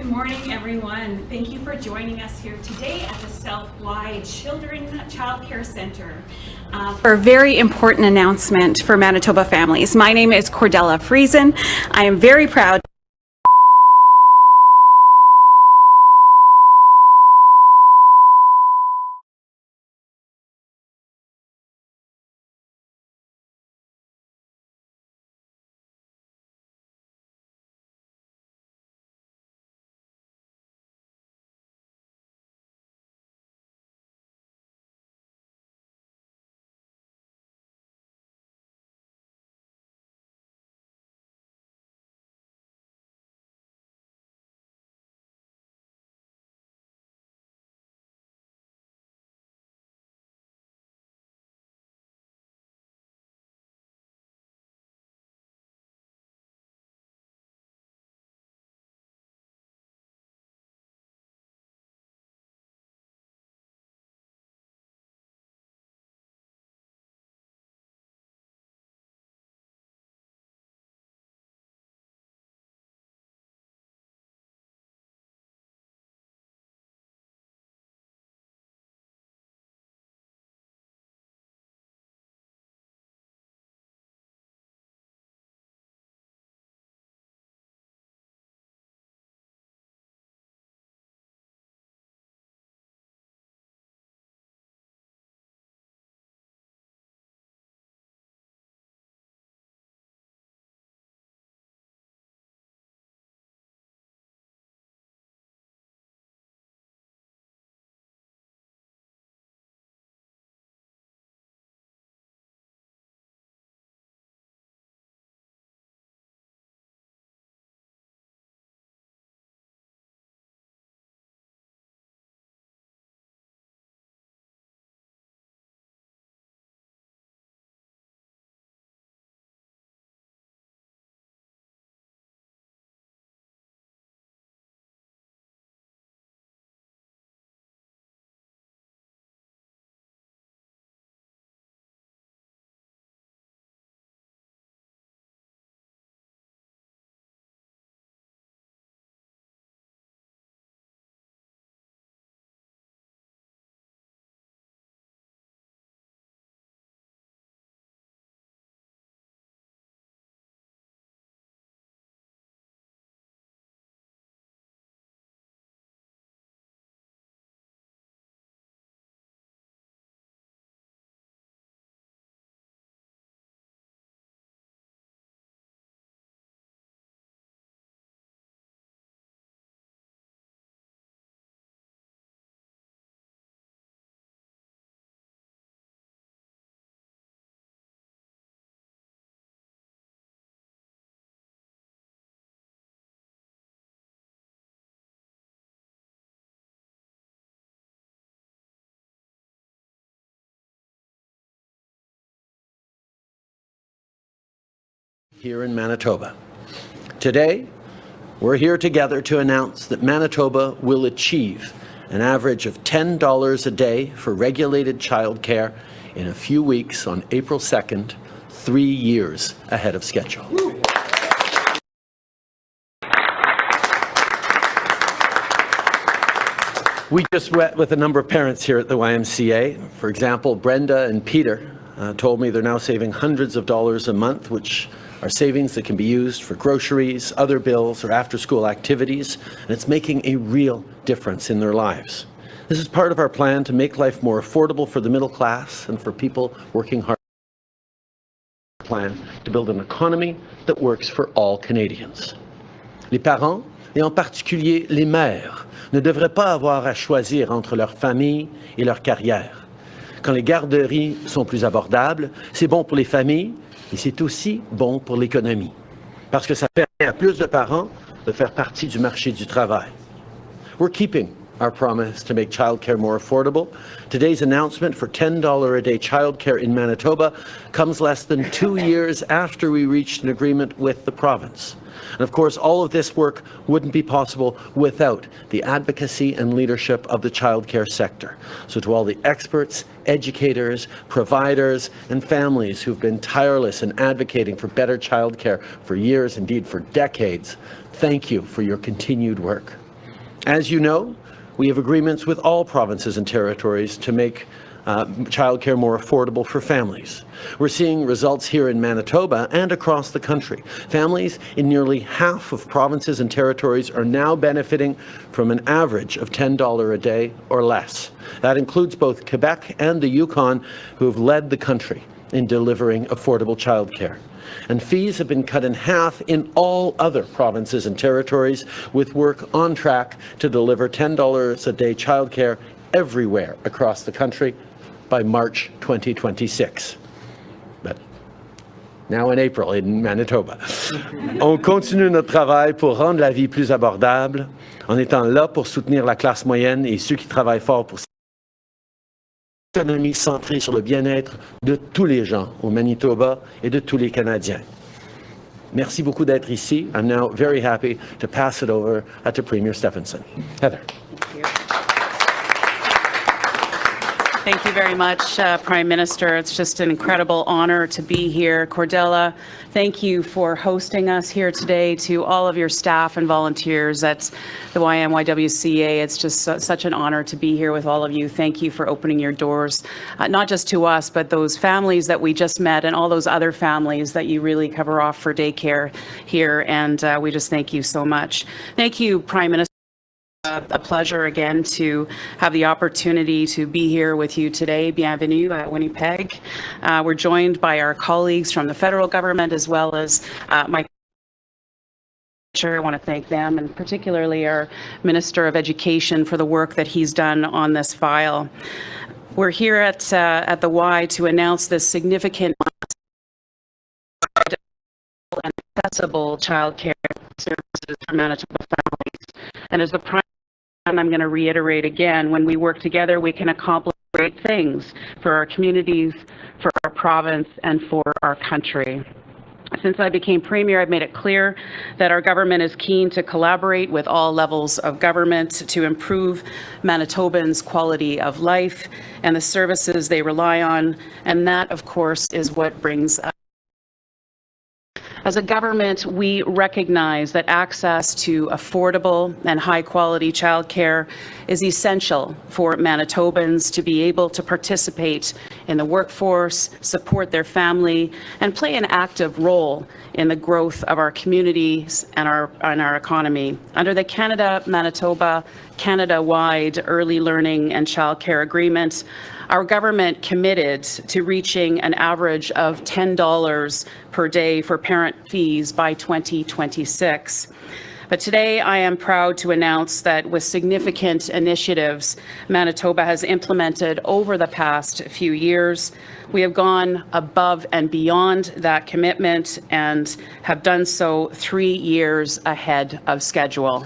Good morning, everyone. Thank you for joining us here today at the South-Wide Childcare Centre for a very important announcement for Manitoba families. My name is Cordella Friesen. I am very proud here in Manitoba. Today, we're here together to announce that Manitoba will achieve an average of $10 a day for regulated childcare in a few weeks on April 2nd, 3 years ahead of schedule. We just met with a number of parents here at the YMCA. For example, Brenda and Peter told me they're now saving hundreds of dollars a month, which are savings that can be used for groceries, other bills, or after-school activities, and it's making a real difference in their lives. This is part of our plan to make life more affordable for the middle class and for people working hard. Plan to build an economy that works for all Canadians. Les parents, et en particulier les mères, ne devraient pas avoir à choisir entre leur famille et leur carrière. Quand les garderies sont plus abordables, c'est bon pour les familles, et c'est aussi bon pour l'économie, parce que ça permet à plus de parents de faire partie du marché du travail. We're keeping our promise to make childcare more affordable. Today's announcement for $10 a day childcare in Manitoba comes less than 2 years after we reached an agreement with the province. And of course, all of this work wouldn't be possible without the advocacy and leadership of the childcare sector. So to all the experts, educators, providers, and families who've been tireless in advocating for better childcare for years, indeed for decades, thank you for your continued work. As you know, we have agreements with all provinces and territories to make childcare more affordable for families. We're seeing results here in Manitoba and across the country. Families in nearly half of provinces and territories are now benefiting from an average of $10 a day or less. That includes both Quebec and the Yukon, who have led the country in delivering affordable childcare. And fees have been cut in half in all other provinces and territories, with work on track to deliver $10 a day childcare everywhere across the country by March 2026. But now in April in Manitoba. On continue notre travail pour rendre la vie plus abordable, en étant là pour soutenir la classe moyenne et ceux qui travaillent fort pour une économie centrée sur le bien-être de tous les gens au Manitoba et de tous les Canadiens. Merci beaucoup d'être ici. I'm now very happy to pass it over to Premier Stefanson. Heather. Thank you very much, Prime Minister. It's just an incredible honor to be here. Cordella, thank you for hosting us here today. To all of your staff and volunteers at the YMYWCA, it's just such an honor to be here with all of you. Thank you for opening your doors, not just to us, but those families that we just met and all those other families that you really cover off for daycare here. And we just thank you so much. Thank you, Prime Minister. A pleasure again to have the opportunity to be here with you today. Bienvenue at Winnipeg. We're joined by our colleagues from the federal government as well as my I want to thank them, and particularly our Minister of Education for the work that he's done on this file. We're here at the Y to announce this significant and accessible childcare services for Manitoba families. And as the Prime, I'm going to reiterate again, when we work together, we can accomplish great things for our communities, for our province, and for our country. Since I became Premier, I've made it clear that our government is keen to collaborate with all levels of government to improve Manitobans' quality of life and the services they rely on, and that, of course, is what brings us. As a government, we recognize that access to affordable and high-quality childcare is essential for Manitobans to be able to participate in the workforce, support their family, and play an active role in the growth of our communities and our economy. Under the Canada-Manitoba, Canada-wide Early Learning and Childcare Agreement, our government committed to reaching an average of $10 per day for parent fees by 2026. But today I am proud to announce that with significant initiatives Manitoba has implemented over the past few years, we have gone above and beyond that commitment and have done so 3 years ahead of schedule.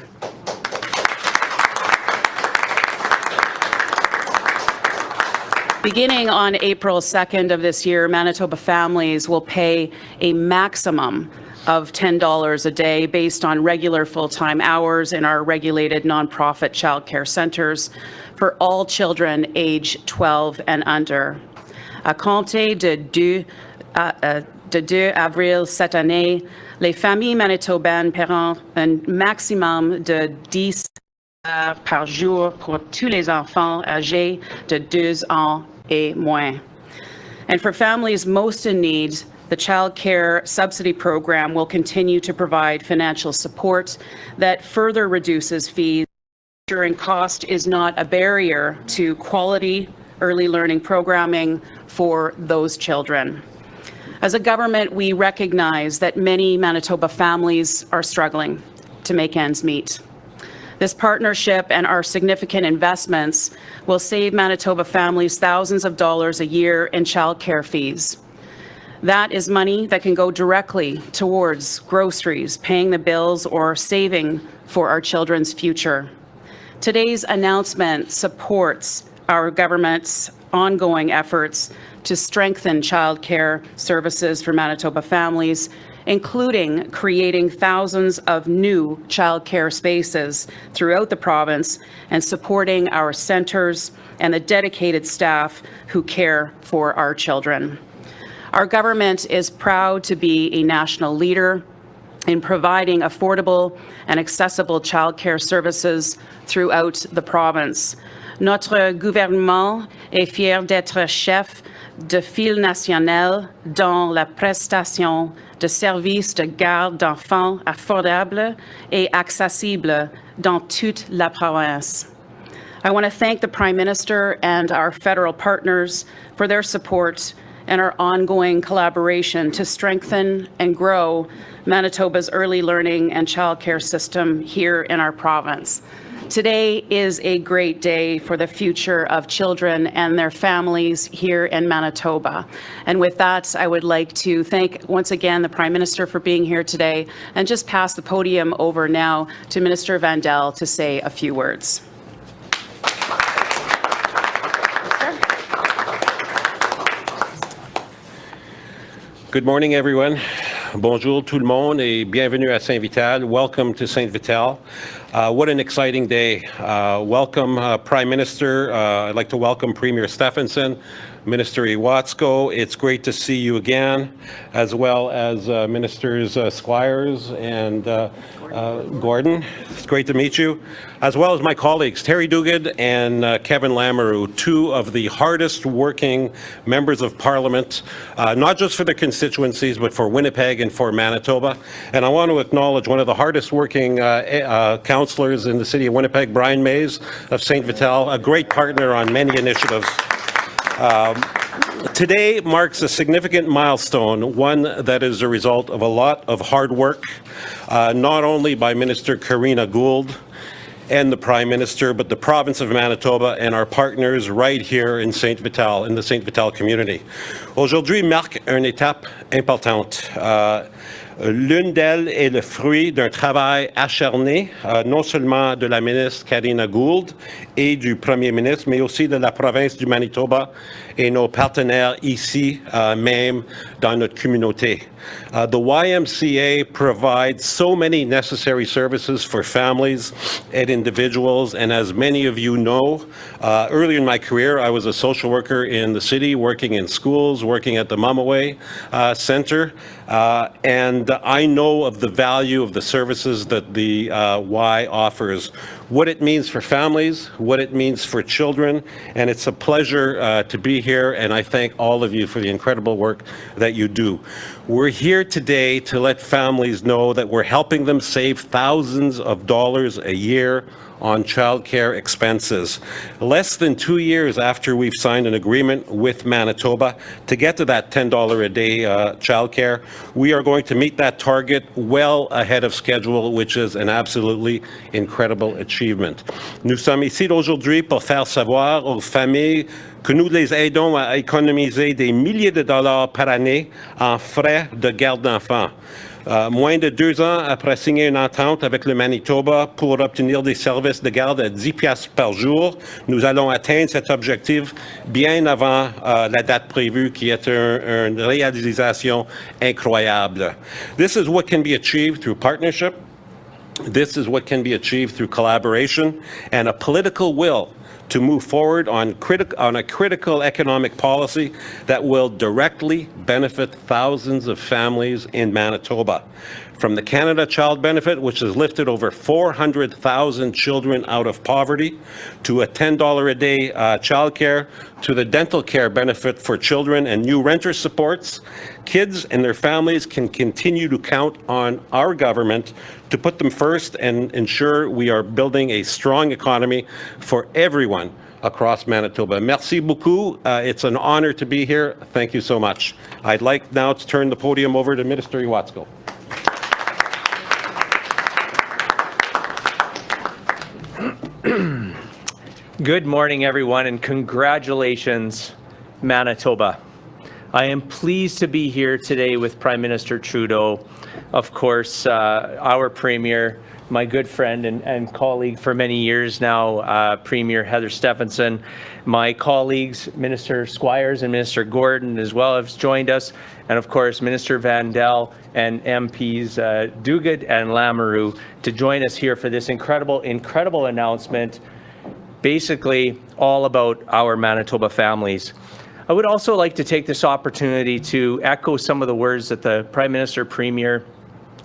Beginning on April 2nd of this year, Manitoba families will pay a maximum of $10 a day based on regular full-time hours in our regulated nonprofit childcare centres for all children age 12 and under. À compter de 2 avril cette année, les familles manitobaines paieront un maximum de 10 par jour pour tous les enfants âgés de 2 ans et moins. And for families most in need, the Child Care Subsidy Program will continue to provide financial support that further reduces fees. Ensuring cost is not a barrier to quality early learning programming for those children. As a government, we recognize that many Manitoba families are struggling to make ends meet. This partnership and our significant investments will save Manitoba families thousands of dollars a year in childcare fees. That is money that can go directly towards groceries, paying the bills, or saving for our children's future. Today's announcement supports our government's ongoing efforts to strengthen childcare services for Manitoba families, including creating thousands of new childcare spaces throughout the province and supporting our centres and the dedicated staff who care for our children. Our government is proud to be a national leader in providing affordable and accessible childcare services throughout the province. Notre gouvernement est fier d'être chef de file national dans la prestation de services de garde d'enfants affordables et accessibles dans toute la province. I want to thank the Prime Minister and our federal partners for their support and our ongoing collaboration to strengthen and grow Manitoba's early learning and childcare system here in our province. Today is a great day for the future of children and their families here in Manitoba. And with that, I would like to thank once again the Prime Minister for being here today and just pass the podium over now to Minister Vandal to say a few words. Good morning, everyone. Bonjour tout le monde et bienvenue à Saint-Vital. Welcome to Saint-Vital. What an exciting day. Welcome, Prime Minister. I'd like to welcome Premier Stefanson, Minister Iwatsko. It's great to see you again, as well as Ministers Squires and Gordon. It's great to meet you, as well as my colleagues, Terry Duguid and Kevin Lamoureux, two of the hardest working members of Parliament, not just for their constituencies, but for Winnipeg and for Manitoba. And I want to acknowledge one of the hardest working councillors in the city of Winnipeg, Brian Mays of St. Vital, a great partner on many initiatives. Today marks a significant milestone, one that is a result of a lot of hard work, not only by Minister Karina Gould and the Prime Minister, but the province of Manitoba and our partners right here in St. Vital, in the St. Vital community. Aujourd'hui marque une étape importante. L'une d'elles est le fruit d'un travail acharné, non seulement de la ministre Karina Gould et du Premier ministre, mais aussi de la province du Manitoba et nos partenaires ici, même dans notre communauté. The YMCA provides so many necessary services for families and individuals, and as many of you know, early in my career, I was a social worker in the city, working in schools, working at the Mamaway Center, and I know of the value of the services that the Y offers, what it means for families, what it means for children, and it's a pleasure to be here, and I thank all of you for the incredible work that you do. We're here today to let families know that we're helping them save thousands of dollars a year on childcare expenses. Less than 2 years after we've signed an agreement with Manitoba to get to that $10 a day childcare, we are going to meet that target well ahead of schedule, which is an absolutely incredible achievement. Nous sommes ici aujourd'hui pour faire savoir aux familles que nous les aidons à économiser des milliers de dollars par année en frais de garde d'enfants. Moins de 2 ans après signer une entente avec le Manitoba pour obtenir des services de garde à 10 piastres par jour, nous allons atteindre cet objectif bien avant la date prévue, qui est une réalisation incroyable. This is what can be achieved through partnership. This is what can be achieved through collaboration and a political will to move forward on a critical economic policy that will directly benefit thousands of families in Manitoba. From the Canada Child Benefit, which has lifted over 400,000 children out of poverty, to a $10 a day childcare, to the dental care benefit for children and new renter supports, kids and their families can continue to count on our government to put them first and ensure we are building a strong economy for everyone across Manitoba. Merci beaucoup. It's an honor to be here. Thank you so much. I'd like now to turn the podium over to Minister Iwatsko. Good morning, everyone, and congratulations, Manitoba. I am pleased to be here today with Prime Minister Trudeau, of course, our Premier, my good friend and colleague for many years now, Premier Heather Stefanson. My colleagues, Minister Squires and Minister Gordon, as well, have joined us, and of course, Minister Vandal and MPs Duguid and Lamoureux to join us here for this incredible announcement, basically all about our Manitoba families. I would also like to take this opportunity to echo some of the words that the Prime Minister, Premier,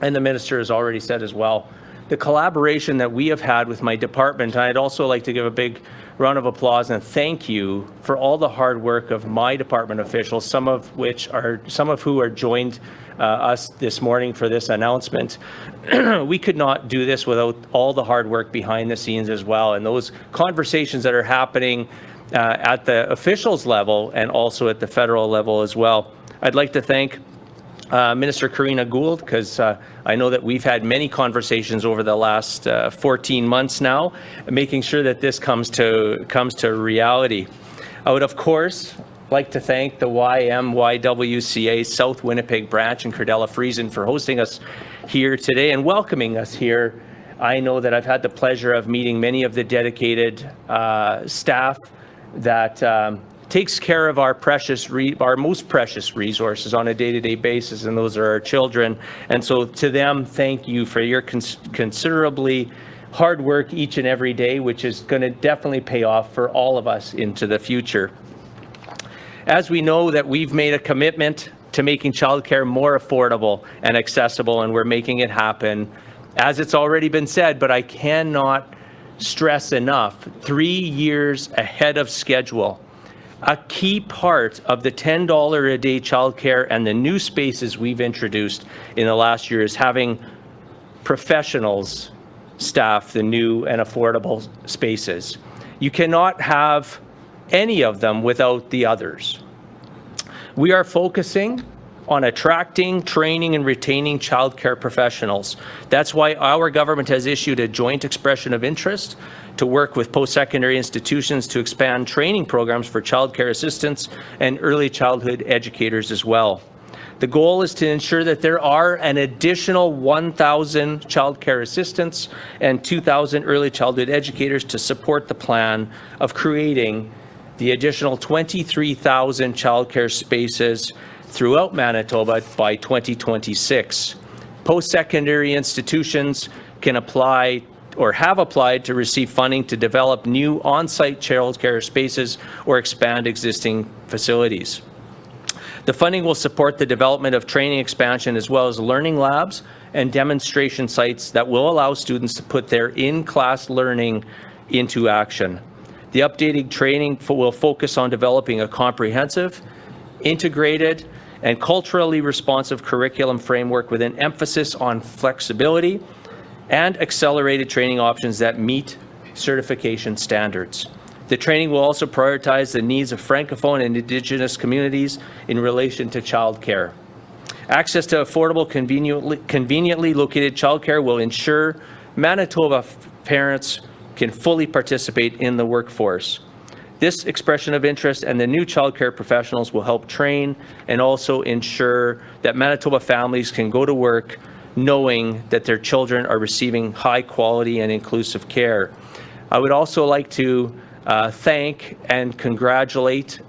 and the minister has already said as well, the collaboration that we have had with my department. I'd also like to give a big round of applause and thank you for all the hard work of my department officials, some of who are joined us this morning for this announcement. We could not do this without all the hard work behind the scenes as well, and those conversations that are happening at the officials level and also at the federal level as well. I'd like to thank Minister Karina Gould, because I know that we've had many conversations over the last 14 months now, making sure that this comes to reality. I would, of course, like to thank the YMYWCA South Winnipeg branch and Cordella Friesen for hosting us here today and welcoming us here. I know that I've had the pleasure of meeting many of the dedicated staff that takes care of our most precious resources on a day-to-day basis, and those are our children. And so to them, thank you for your considerably hard work each and every day, which is going to definitely pay off for all of us into the future. As we know that we've made a commitment to making childcare more affordable and accessible, and we're making it happen, as it's already been said, but I cannot stress enough, 3 years ahead of schedule. A key part of the $10 a day childcare and the new spaces we've introduced in the last year is having professionals staff the new and affordable spaces. You cannot have any of them without the others. We are focusing on attracting, training, and retaining childcare professionals. That's why our government has issued a joint expression of interest to work with post-secondary institutions to expand training programs for childcare assistants and early childhood educators as well. The goal is to ensure that there are an additional 1,000 childcare assistants and 2,000 early childhood educators to support the plan of creating the additional 23,000 childcare spaces throughout Manitoba by 2026. Post-secondary institutions can apply or have applied to receive funding to develop new on-site childcare spaces or expand existing facilities. The funding will support the development of training expansion as well as learning labs and demonstration sites that will allow students to put their in-class learning into action. The updated training will focus on developing a comprehensive, integrated, and culturally responsive curriculum framework with an emphasis on flexibility and accelerated training options that meet certification standards. The training will also prioritize the needs of Francophone and Indigenous communities in relation to childcare. Access to affordable, conveniently located childcare will ensure Manitoba parents can fully participate in the workforce. This expression of interest and the new childcare professionals will help train and also ensure that Manitoba families can go to work knowing that their children are receiving high quality and inclusive care. I would also like to thank and congratulate,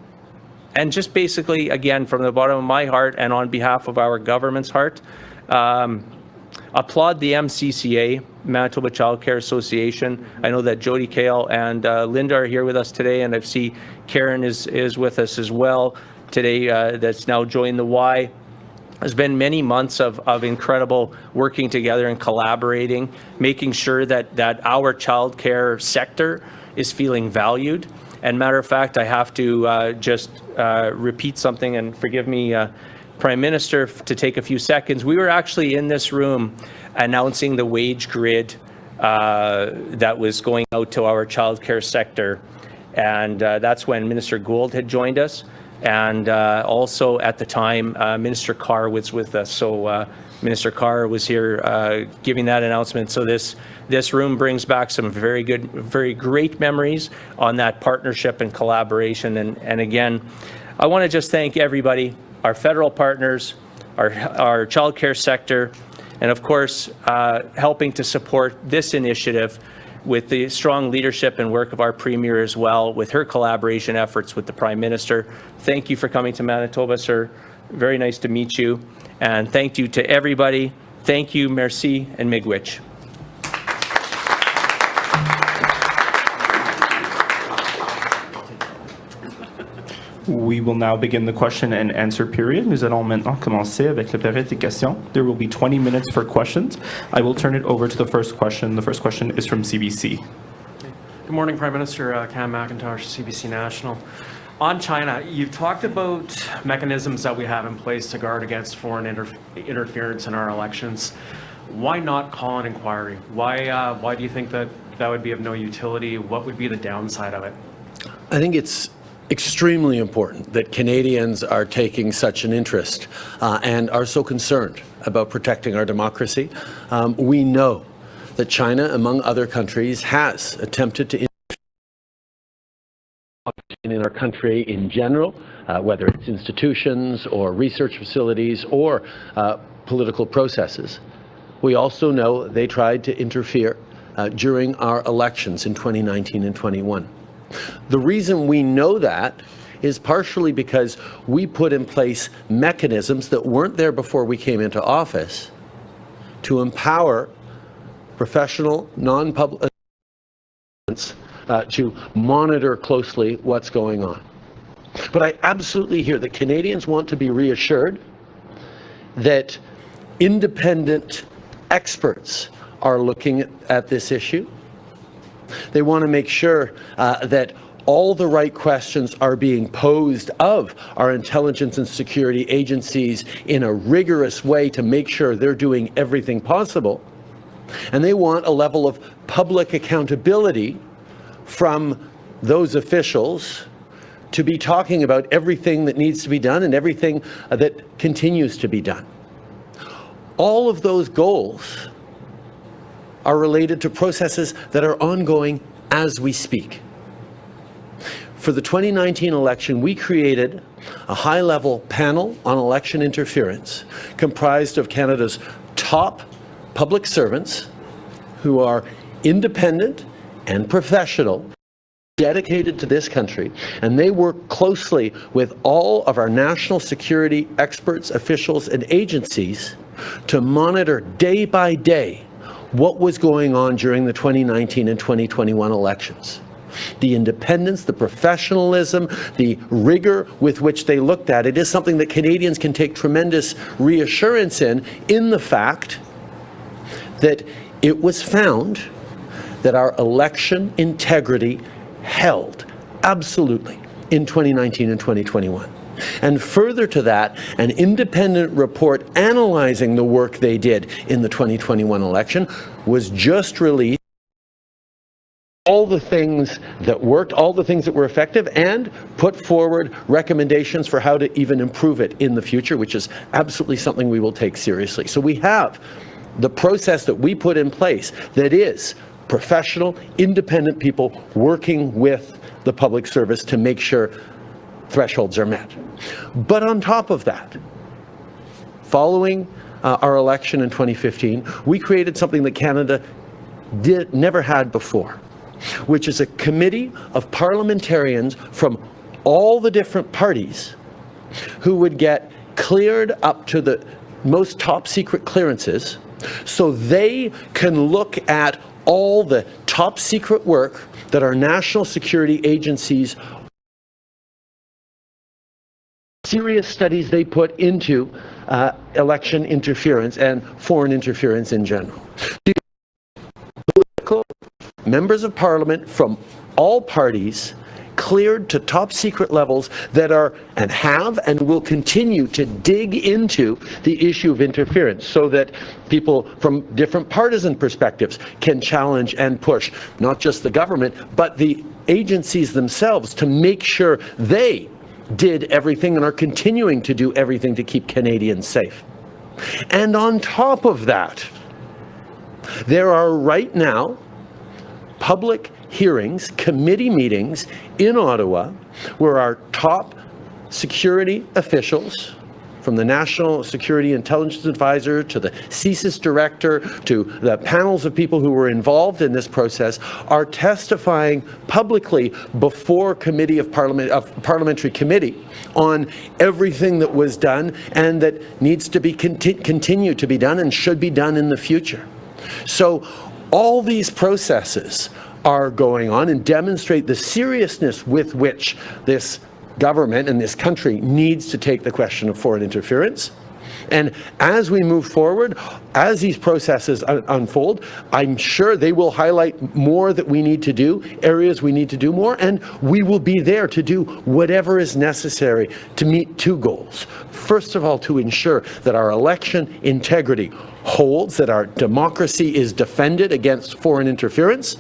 and just basically, again, from the bottom of my heart and on behalf of our government's heart, applaud the MCCA, Manitoba Childcare Association. I know that Jody Kale and Linda are here with us today, and I see Karen is with us as well today, that's now joined the Y. There's been many months of incredible working together and collaborating, making sure that our childcare sector is feeling valued. And matter of fact, I have to just repeat something, and forgive me, Prime Minister, to take a few seconds. We were actually in this room announcing the wage grid that was going out to our childcare sector. And that's when Minister Gould had joined us. And also at the time, Minister Carr was with us. So Minister Carr was here giving that announcement. So this room brings back some very good, very great memories on that partnership and collaboration. And again, I want to just thank everybody, our federal partners, our childcare sector, and of course, helping to support this initiative with the strong leadership and work of our Premier as well, with her collaboration efforts with the Prime Minister. Thank you for coming to Manitoba, sir. Very nice to meet you. And thank you to everybody. Thank you, merci, and miigwech. We will now begin the question and answer period. Nous allons maintenant commencer avec la période des questions. There will be 20 minutes for questions. I will turn it over to the first question. The first question is from CBC. Good morning, Prime Minister. Cam McIntosh, CBC National. On China, you've talked about mechanisms that we have in place to guard against foreign interference in our elections. Why not call an inquiry? Why do you think that would be of no utility? What would be the downside of it? I think it's extremely important that Canadians are taking such an interest and are so concerned about protecting our democracy. We know that China, among other countries, has attempted to in our country in general, whether it's institutions or research facilities or political processes. We also know they tried to interfere during our elections in 2019 and 21. The reason we know that is partially because we put in place mechanisms that weren't there before we came into office to empower professional, non-public to monitor closely what's going on. But I absolutely hear that Canadians want to be reassured that independent experts are looking at this issue. They want to make sure that all the right questions are being posed of our intelligence and security agencies in a rigorous way to make sure they're doing everything possible. And they want a level of public accountability from those officials to be talking about everything that needs to be done and everything that continues to be done. All of those goals are related to processes that are ongoing as we speak. For the 2019 election, we created a high-level panel on election interference comprised of Canada's top public servants who are independent and professional, dedicated to this country, and they work closely with all of our national security experts, officials, and agencies to monitor day by day what was going on during the 2019 and 2021 elections. The independence, the professionalism, the rigor with which they looked at it is something that Canadians can take tremendous reassurance in the fact that it was found that our election integrity held absolutely in 2019 and 2021. And further to that, an independent report analyzing the work they did in the 2021 election was just released. All the things that worked, all the things that were effective, and put forward recommendations for how to even improve it in the future, which is absolutely something we will take seriously. So we have the process that we put in place that is professional, independent people working with the public service to make sure thresholds are met. But on top of that, following our election in 2015, we created something that Canada never had before, which is a committee of parliamentarians from all the different parties who would get cleared up to the most top secret clearances so they can look at all the top secret work that our national security agencies, serious studies they put into election interference and foreign interference in general. Political members of parliament from all parties cleared to top secret levels that are and have and will continue to dig into the issue of interference so that people from different partisan perspectives can challenge and push not just the government but the agencies themselves to make sure they did everything and are continuing to do everything to keep Canadians safe. And on top of that, there are right now public hearings, committee meetings in Ottawa where our top security officials, from the National Security Intelligence Advisor to the CSIS Director to the panels of people who were involved in this process, are testifying publicly before parliamentary committee on everything that was done and that needs to be continue to be done and should be done in the future. So all these processes are going on and demonstrate the seriousness with which this government and this country needs to take the question of foreign interference. And as we move forward, as these processes unfold, I'm sure they will highlight more that we need to do, areas we need to do more, and we will be there to do whatever is necessary to meet two goals. First of all, to ensure that our election integrity holds, that our democracy is defended against foreign interference,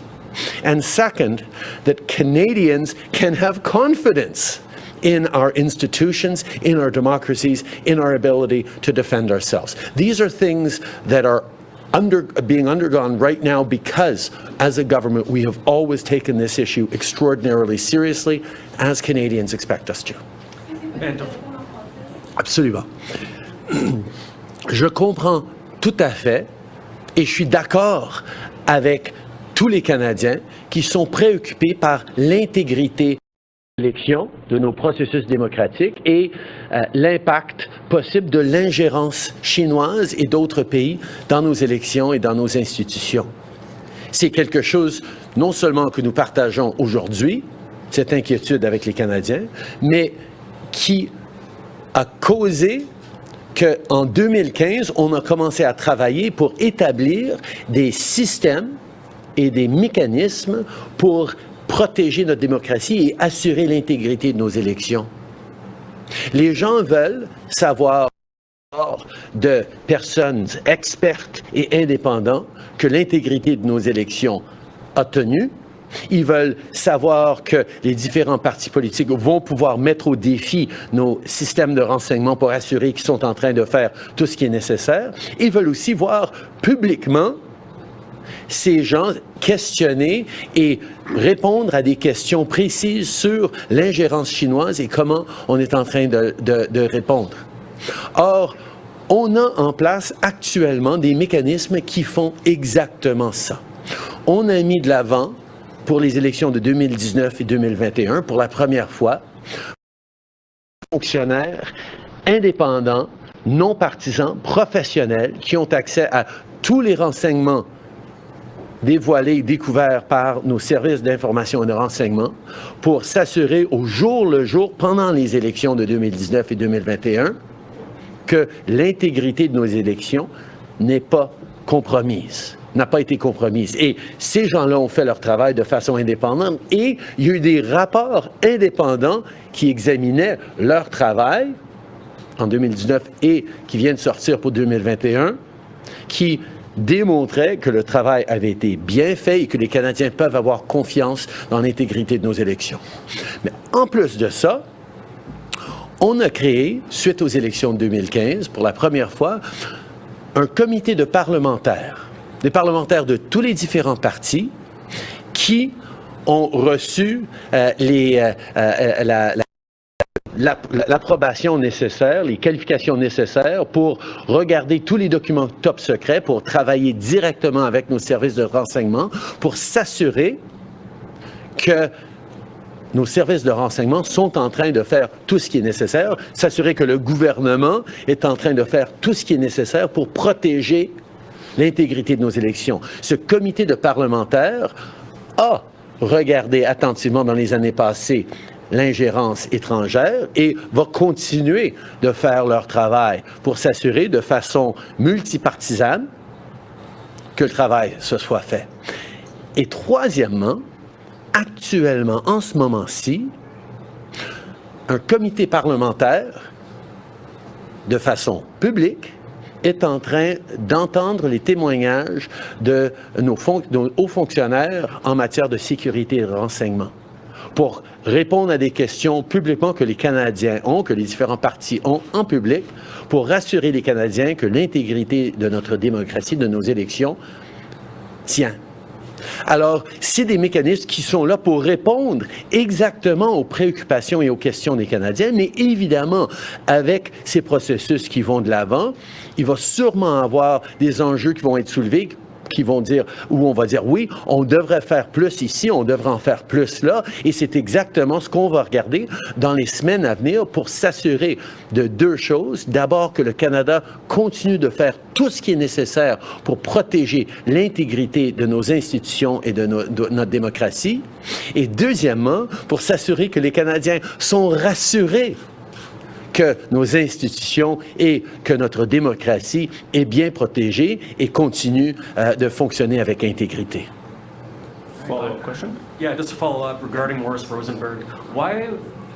and second, that Canadians can have confidence in our institutions, in our democracies, in our ability to defend ourselves. These are things that are being undergone right now because, as a government, we have always taken this issue extraordinarily seriously, as Canadians expect us to. Absolument. Je comprends tout à fait et je suis d'accord avec tous les Canadiens qui sont préoccupés par l'intégrité l'élection de nos processus démocratiques et l'impact possible de l'ingérence chinoise et d'autres pays dans nos élections et dans nos institutions. C'est quelque chose non seulement que nous partageons aujourd'hui, cette inquiétude avec les Canadiens, mais qui a causé qu'en 2015, on a commencé à travailler pour établir des systèmes et des mécanismes pour protéger notre démocratie et assurer l'intégrité de nos élections. Les gens veulent savoir de personnes expertes et indépendantes que l'intégrité de nos élections a tenu. Ils veulent savoir que les différents partis politiques vont pouvoir mettre au défi nos systèmes de renseignement pour assurer qu'ils sont en train de faire tout ce qui est nécessaire. Ils veulent aussi voir publiquement ces gens questionner et répondre à des questions précises sur l'ingérence chinoise et comment on est en train de répondre. Or, on a en place actuellement des mécanismes qui font exactement ça. On a mis de l'avant, pour les élections de 2019 et 2021, pour la première fois, fonctionnaires indépendants, non partisans, professionnels, qui ont accès à tous les renseignements dévoilés et découverts par nos services d'information et de renseignement pour s'assurer au jour le jour, pendant les élections de 2019 et 2021, que l'intégrité de nos élections n'est pas compromise, n'a pas été compromise. Et ces gens-là ont fait leur travail de façon indépendante et il y a eu des rapports indépendants qui examinaient leur travail en 2019 et qui viennent de sortir pour 2021, qui démontrait que le travail avait été bien fait et que les Canadiens peuvent avoir confiance dans l'intégrité de nos élections. Mais en plus de ça, on a créé, suite aux élections de 2015, pour la première fois, un comité de parlementaires, des parlementaires de tous les différents partis qui ont reçu l'approbation nécessaire, les qualifications nécessaires pour regarder tous les documents top secrets, pour travailler directement avec nos services de renseignement, pour s'assurer que nos services de renseignement sont en train de faire tout ce qui est nécessaire, s'assurer que le gouvernement est en train de faire tout ce qui est nécessaire pour protéger l'intégrité de nos élections. Ce comité de parlementaires a regardé attentivement dans les années passées l'ingérence étrangère et va continuer de faire leur travail pour s'assurer de façon multipartisane que le travail se soit fait. Et troisièmement, actuellement, en ce moment-ci, un comité parlementaire, de façon publique, est en train d'entendre les témoignages de nos hauts fonctionnaires en matière de sécurité et de renseignement, pour répondre à des questions publiquement que les Canadiens ont, que les différents partis ont en public, pour rassurer les Canadiens que l'intégrité de notre démocratie, de nos élections, tient. Alors, c'est des mécanismes qui sont là pour répondre exactement aux préoccupations et aux questions des Canadiens, mais évidemment, avec ces processus qui vont de l'avant, il va sûrement avoir des enjeux qui vont être soulevés qui vont dire, où on va dire, oui, on devrait faire plus ici, on devrait en faire plus là, et c'est exactement ce qu'on va regarder dans les semaines à venir pour s'assurer de deux choses. D'abord, que le Canada continue de faire tout ce qui est nécessaire pour protéger l'intégrité de nos institutions et de notre démocratie. Et deuxièmement, pour s'assurer que les Canadiens sont rassurés que nos institutions et que notre démocratie est bien protégée et continue de fonctionner avec intégrité. Follow-up question? Yeah, just to follow up regarding Morris Rosenberg, why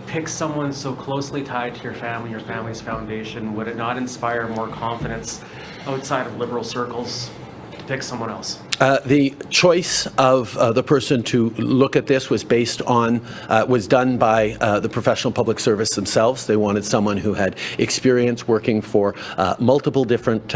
pick someone so closely tied to your family's foundation? Would it not inspire more confidence outside of Liberal circles to pick someone else? The choice of the person to look at this was based on, was done by the professional public service themselves. They wanted someone who had experience working for multiple different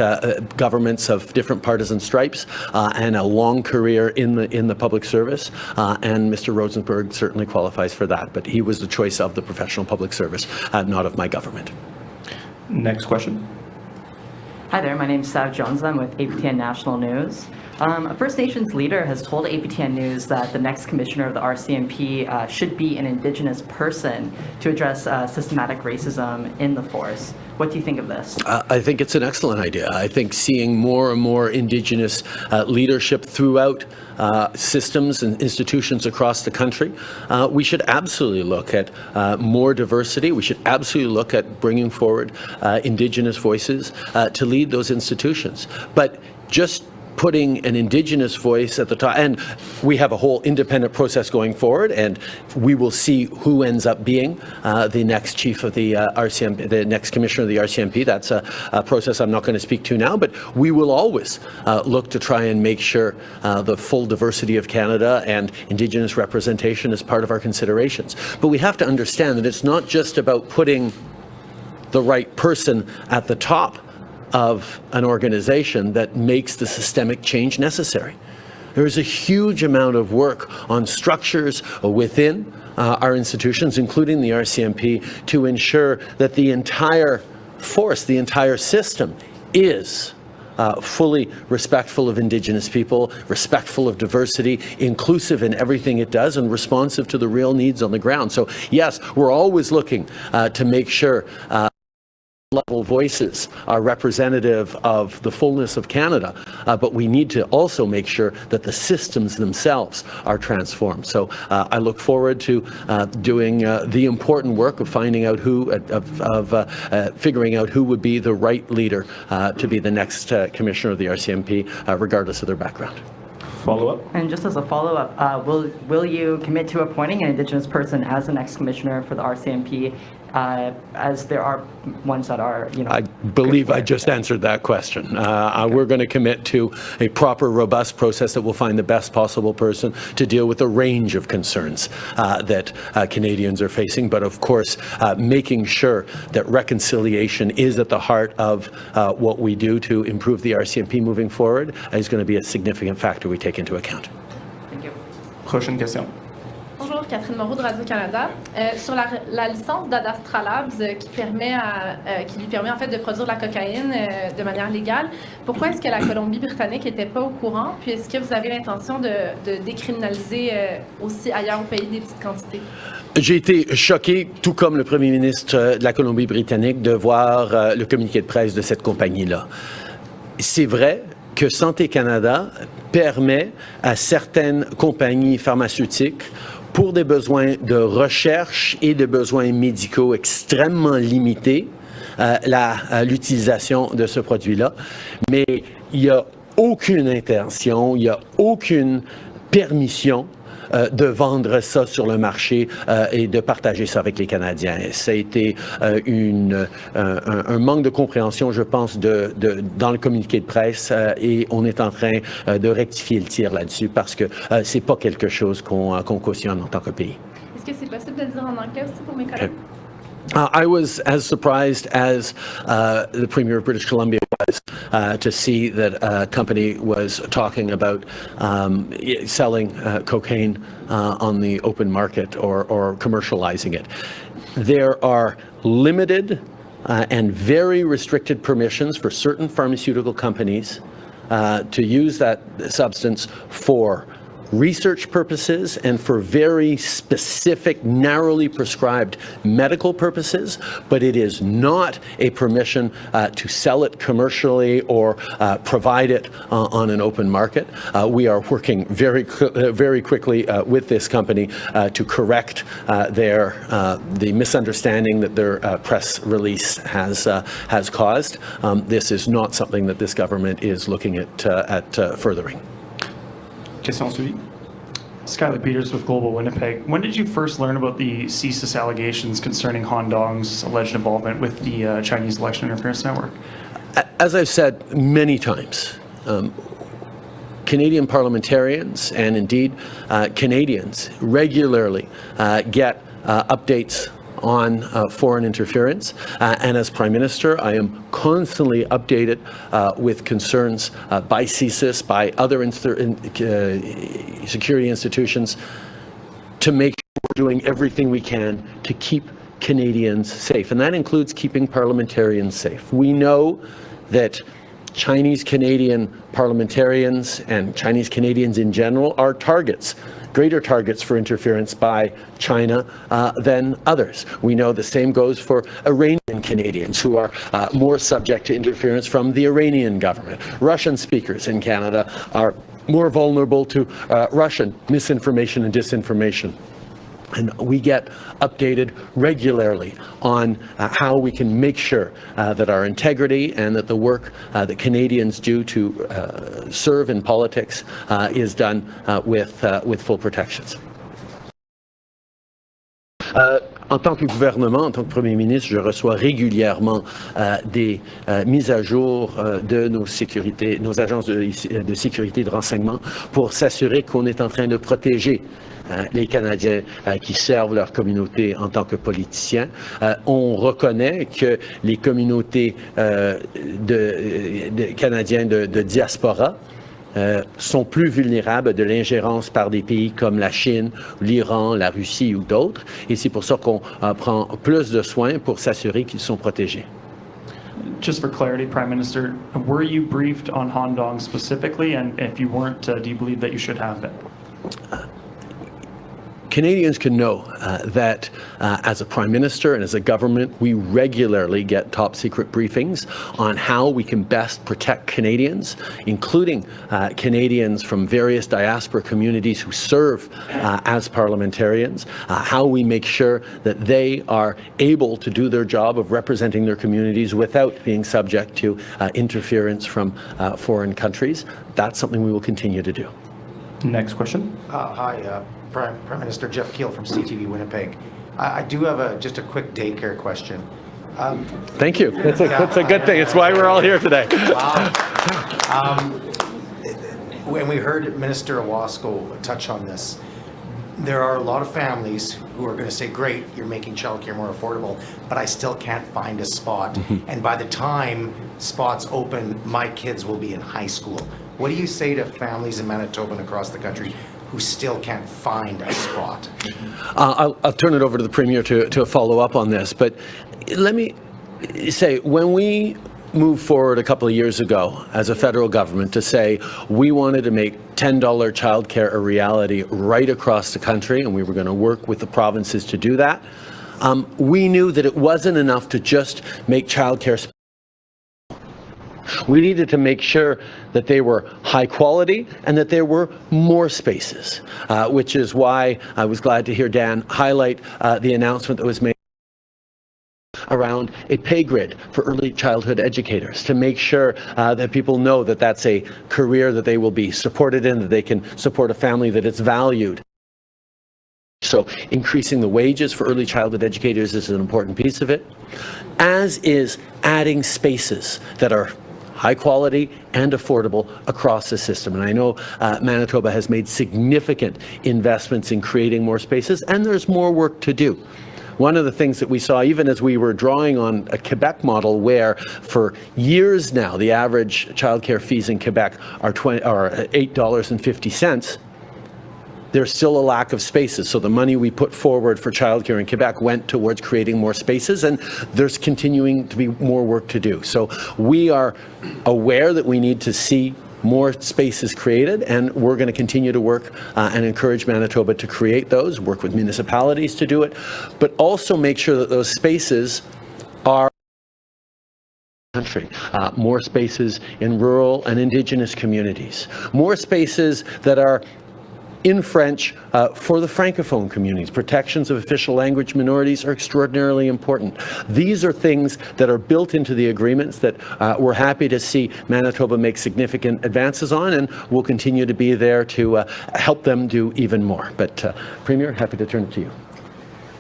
governments of different partisan stripes and a long career in the public service. And Mr. Rosenberg certainly qualifies for that, but he was the choice of the professional public service, not of my government. Next question. Hi there, my name is Sav Jones. I'm with APTN National News. A First Nations leader has told APTN News that the next commissioner of the RCMP should be an Indigenous person to address systematic racism in the force. What do you think of this? I think it's an excellent idea. I think seeing more and more Indigenous leadership throughout systems and institutions across the country, we should absolutely look at more diversity. We should absolutely look at bringing forward Indigenous voices to lead those institutions. But just putting an Indigenous voice at the top, and we have a whole independent process going forward, and we will see who ends up being the next chief of the RCMP, the next commissioner of the RCMP. That's a process I'm not going to speak to now, but we will always look to try and make sure the full diversity of Canada and Indigenous representation is part of our considerations. But we have to understand that it's not just about putting the right person at the top of an organization that makes the systemic change necessary. There is a huge amount of work on structures within our institutions, including the RCMP, to ensure that the entire force, the entire system is fully respectful of Indigenous people, respectful of diversity, inclusive in everything it does, and responsive to the real needs on the ground. So yes, we're always looking to make sure level voices are representative of the fullness of Canada, but we need to also make sure that the systems themselves are transformed. So I look forward to doing the important work of finding out who, figuring out who would be the right leader to be the next commissioner of the RCMP, regardless of their background. Follow-up? And just as a follow-up, will you commit to appointing an Indigenous person as the next commissioner for the RCMP, as there are ones that are, I believe I just answered that question. We're going to commit to a proper, robust process that will find the best possible person to deal with a range of concerns that Canadians are facing, but of course, making sure that reconciliation is at the heart of what we do to improve the RCMP moving forward is going to be a significant factor we take into account. Thank you. Prochaine question. Bonjour, Catherine Moreau de Radio-Canada. Sur la licence d'Adastralabs qui lui permet en fait de produire de la cocaïne de manière légale, pourquoi est-ce que la Colombie-Britannique n'était pas au courant? Puis est-ce que vous avez l'intention de décriminaliser aussi ailleurs au pays des petites quantités? J'ai été choqué, tout comme le premier ministre de la Colombie-Britannique, de voir le communiqué de presse de cette compagnie-là. C'est vrai que Santé Canada permet à certaines compagnies pharmaceutiques, pour des besoins de recherche et de besoins médicaux extrêmement limités, l'utilisation de ce produit-là. Mais il n'y a aucune intention, il n'y a aucune permission de vendre ça sur le marché et de partager ça avec les Canadiens. Ça a été un manque de compréhension, je pense, dans le communiqué de presse et on est en train de rectifier le tir là-dessus parce que c'est pas quelque chose qu'on cautionne en tant que pays. Est-ce que c'est possible de le dire en anglais aussi pour mes collègues? I was as surprised as the Premier of British Columbia was to see that a company was talking about selling cocaine on the open market or commercializing it. There are limited and very restricted permissions for certain pharmaceutical companies to use that substance for research purposes and for very specific, narrowly prescribed medical purposes, but it is not a permission to sell it commercially or provide it on an open market. We are working very quickly with this company to correct the misunderstanding that their press release has caused. This is not something that this government is looking at furthering. Question suivie. Skylar Peters with Global Winnipeg. When did you first learn about the CSIS allegations concerning Han Dong's alleged involvement with the Chinese election interference network? As I've said many times, Canadian parliamentarians and indeed Canadians regularly get updates on foreign interference, and as Prime Minister I am constantly updated with concerns by CSIS, by other security institutions, to make sure we're doing everything we can to keep Canadians safe, and that includes keeping parliamentarians safe. We know that Chinese Canadian parliamentarians and Chinese Canadians in general are greater targets for interference by China than others. We know the same goes for Iranian Canadians, who are more subject to interference from the Iranian government. Russian speakers in Canada are more vulnerable to Russian misinformation and disinformation. And we get updated regularly on how we can make sure that our integrity and that the work that Canadians do to serve in politics is done with full protections. En tant que gouvernement, en tant que Premier ministre, je reçois régulièrement des mises à jour de nos agences de sécurité et de renseignement pour s'assurer qu'on est en train de protéger les Canadiens qui servent leur communauté en tant que politiciens. On reconnaît que les communautés de Canadiens de diaspora sont plus vulnérables de l'ingérence par des pays comme la Chine, l'Iran, la Russie ou d'autres. Et c'est pour ça qu'on prend plus de soins pour s'assurer qu'ils sont protégés. Just for clarity, Prime Minister, were you briefed on Han Dong specifically? And if you weren't, do you believe that you should have been? Canadians can know that as a Prime Minister and as a government, we regularly get top secret briefings on how we can best protect Canadians, including Canadians from various diaspora communities who serve as parliamentarians, how we make sure that they are able to do their job of representing their communities without being subject to interference from foreign countries. That's something we will continue to do. Next question. Hi, Prime Minister Jeff Keel from CTV Winnipeg. I do have just a quick daycare question. Thank you. That's a good thing. It's why we're all here today. When we heard Minister Owasco touch on this, there are a lot of families who are going to say, great, you're making childcare more affordable, but I still can't find a spot. And by the time spots open, my kids will be in high school. What do you say to families in Manitoba and across the country who still can't find a spot? I'll turn it over to the Premier to follow up on this, but let me say, when we moved forward a couple of years ago as a federal government to say we wanted to make $10 childcare a reality right across the country, and we were going to work with the provinces to do that, we knew that it wasn't enough to just make childcare. We needed to make sure that they were high quality and that there were more spaces, which is why I was glad to hear Dan highlight the announcement that was made around a pay grid for early childhood educators, to make sure that people know that that's a career that they will be supported in, that they can support a family, that it's valued. So increasing the wages for early childhood educators is an important piece of it, as is adding spaces that are high quality and affordable across the system. And I know Manitoba has made significant investments in creating more spaces, and there's more work to do. One of the things that we saw, even as we were drawing on a Quebec model where for years now the average childcare fees in Quebec are $8.50, there's still a lack of spaces. So the money we put forward for childcare in Quebec went towards creating more spaces, and there's continuing to be more work to do. So we are aware that we need to see more spaces created, and we're going to continue to work and encourage Manitoba to create those, work with municipalities to do it, but also make sure that those spaces are country. More spaces in rural and Indigenous communities. More spaces that are in French for the Francophone communities. Protections of official language minorities are extraordinarily important. These are things that are built into the agreements that we're happy to see Manitoba make significant advances on, and we'll continue to be there to help them do even more. But Premier, happy to turn it to you.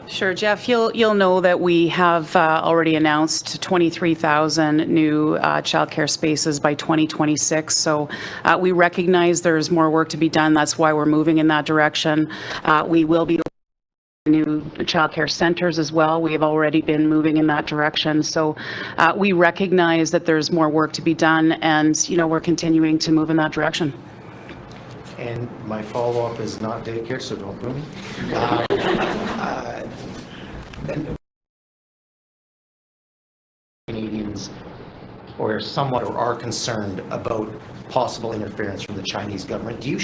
Sure, Jeff, you'll know that we have already announced 23,000 new childcare spaces by 2026. So we recognize there's more work to be done. That's why we're moving in that direction. We will be new childcare centers as well. We have already been moving in that direction. So we recognize that there's more work to be done, and we're continuing to move in that direction. And my follow-up is not daycare, so don't boo me. Canadians or somewhat or are concerned about possible interference from the Chinese government. Do you?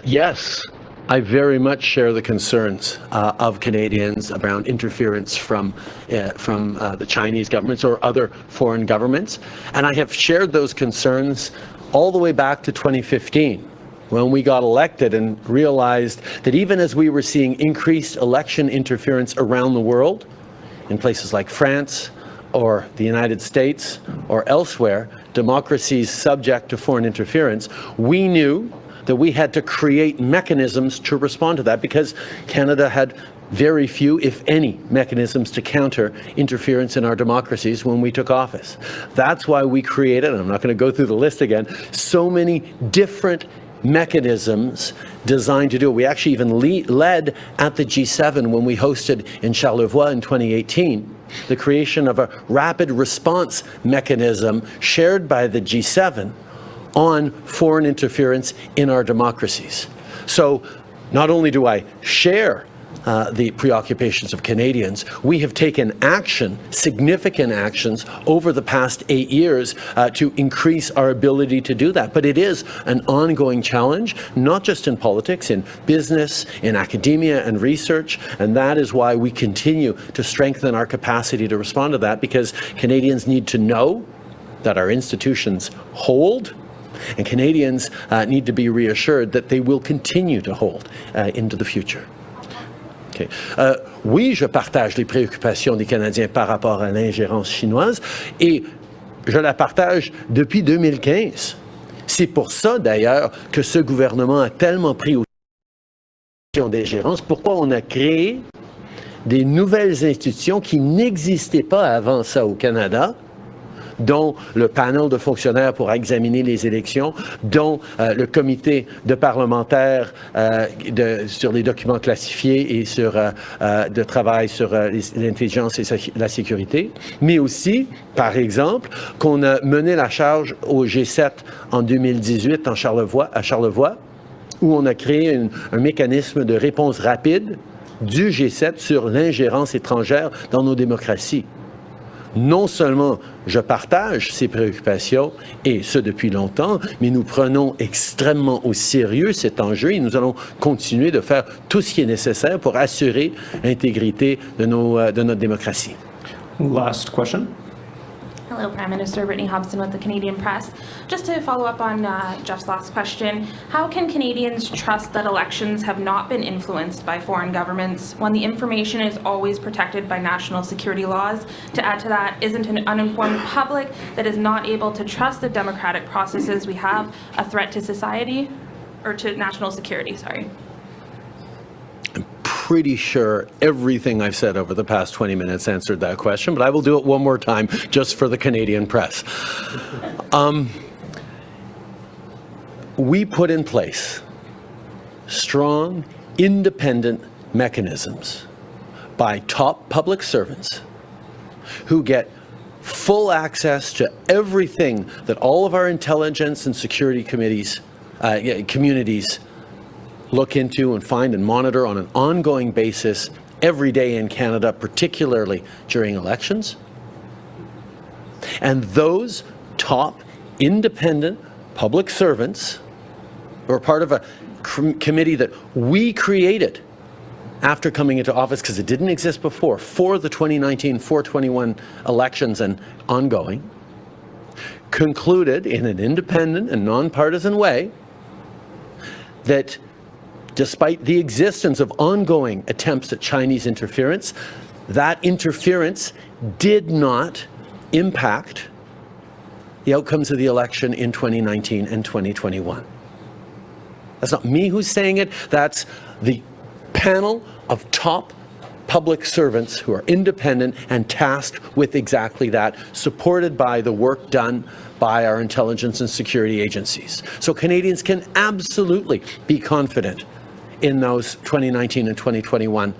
Yes, I very much share the concerns of Canadians around interference from the Chinese governments or other foreign governments, and I have shared those concerns all the way back to 2015, when we got elected and realized that even as we were seeing increased election interference around the world, in places like France or the United States or elsewhere, democracies subject to foreign interference, we knew that we had to create mechanisms to respond to that, because Canada had very few, if any, mechanisms to counter interference in our democracies when we took office. That's why we created, and I'm not going to go through the list again, so many different mechanisms designed to do it. We actually even led at the G7 when we hosted in Charlevoix in 2018 the creation of a rapid response mechanism shared by the G7 on foreign interference in our democracies. So not only do I share the preoccupations of Canadians, we have taken action, significant actions, over the past 8 years to increase our ability to do that. But it is an ongoing challenge, not just in politics, in business, in academia and research, and that is why we continue to strengthen our capacity to respond to that, because Canadians need to know that our institutions hold, and Canadians need to be reassured that they will continue to hold into the future. Okay. Oui, je partage les préoccupations des Canadiens par rapport à l'ingérence chinoise, et je la partage depuis 2015. C'est pour ça, d'ailleurs, que ce gouvernement a tellement pris aux questions d'ingérence. Pourquoi on a créé des nouvelles institutions qui n'existaient pas avant ça au Canada, dont le panel de fonctionnaires pour examiner les élections, dont le comité de parlementaires sur les documents classifiés et sur de travail sur l'intelligence et la sécurité, mais aussi, par exemple, qu'on a mené la charge au G7 en 2018 à Charlevoix, où on a créé un mécanisme de réponse rapide du G7 sur l'ingérence étrangère dans nos démocraties. Non seulement je partage ces préoccupations, et ce depuis longtemps, mais nous prenons extrêmement au sérieux cet enjeu et nous allons continuer de faire tout ce qui est nécessaire pour assurer l'intégrité de notre démocratie. Last question. Hello, Prime Minister. Brittany Hobson with the Canadian Press. Just to follow up on Jeff's last question, how can Canadians trust that elections have not been influenced by foreign governments when the information is always protected by national security laws? To add to that, isn't an uninformed public that is not able to trust the democratic processes we have a threat to society, or to national security, sorry? Pretty sure everything I've said over the past 20 minutes answered that question, but I will do it one more time just for the Canadian press. We put in place strong, independent mechanisms by top public servants who get full access to everything that all of our intelligence and security communities look into and find and monitor on an ongoing basis every day in Canada, particularly during elections. And those top independent public servants who are part of a committee that we created after coming into office, because it didn't exist before, for the 2019 421 elections and ongoing, concluded in an independent and nonpartisan way that despite the existence of ongoing attempts at Chinese interference, that interference did not impact the outcomes of the election in 2019 and 2021. That's not me who's saying it, that's the panel of top public servants who are independent and tasked with exactly that, supported by the work done by our intelligence and security agencies. So Canadians can absolutely be confident in those 2019 and 2021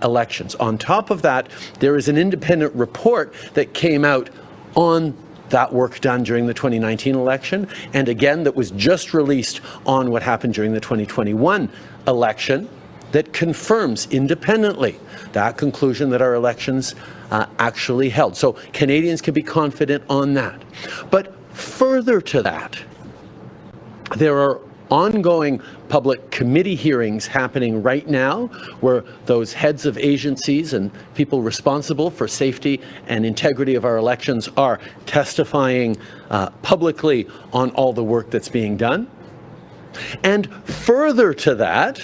elections. On top of that, there is an independent report that came out on that work done during the 2019 election, and again that was just released on what happened during the 2021 election, that confirms independently that conclusion that our elections actually held. So Canadians can be confident on that. But further to that, there are ongoing public committee hearings happening right now where those heads of agencies and people responsible for safety and integrity of our elections are testifying publicly on all the work that's being done. And further to that,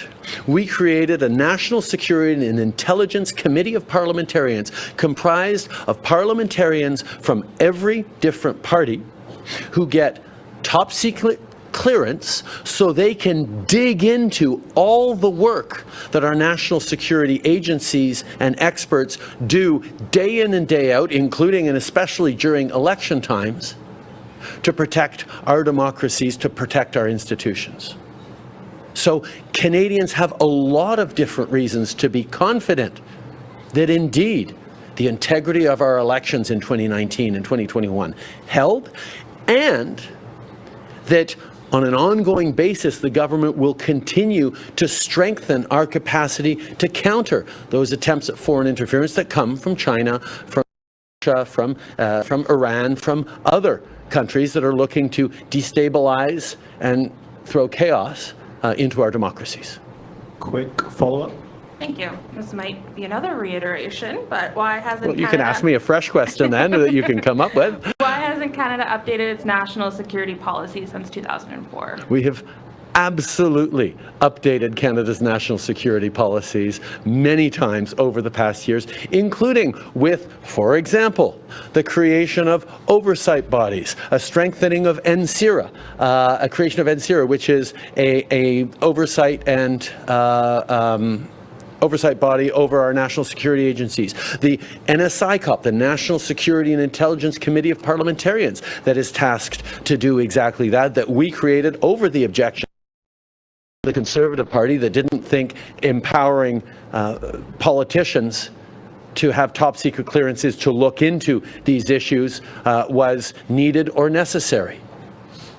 we created a National Security and Intelligence Committee of Parliamentarians comprised of parliamentarians from every different party who get top secret clearance so they can dig into all the work that our national security agencies and experts do day in and day out, including and especially during election times, to protect our democracies, to protect our institutions. So Canadians have a lot of different reasons to be confident that indeed the integrity of our elections in 2019 and 2021 held, and that on an ongoing basis the government will continue to strengthen our capacity to counter those attempts at foreign interference that come from China, from Russia, from Iran, from other countries that are looking to destabilize and throw chaos into our democracies. Quick follow-up. Thank you. This might be another reiteration, but why hasn't Well, you can ask me a fresh question then that you can come up with. Why hasn't Canada updated its national security policy since 2004? We have absolutely updated Canada's national security policies many times over the past years, including with, for example, the creation of oversight bodies, a strengthening of NCIRA, a creation of NCIRA, which is a oversight and oversight body over our national security agencies. The NSICOP, the National Security and Intelligence Committee of Parliamentarians, that is tasked to do exactly that we created over the objection of the Conservative Party that didn't think empowering politicians to have top secret clearances to look into these issues was needed or necessary.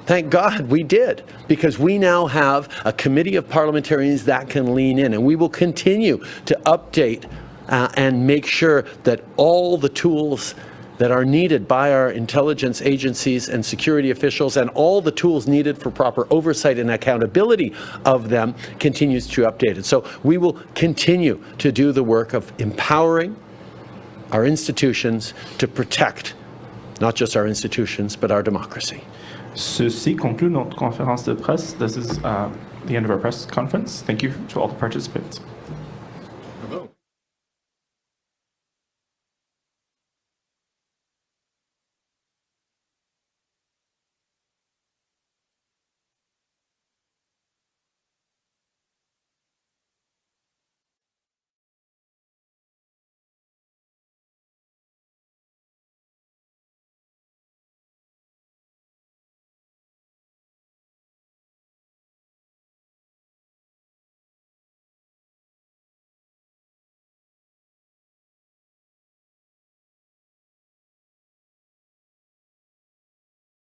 Thank God we did, because we now have a committee of parliamentarians that can lean in, and we will continue to update and make sure that all the tools that are needed by our intelligence agencies and security officials and all the tools needed for proper oversight and accountability of them continues to be updated. So we will continue to do the work of empowering our institutions to protect not just our institutions, but our democracy. Ceci conclut notre conférence de presse. This is the end of our press conference. Thank you to all the participants. Bravo.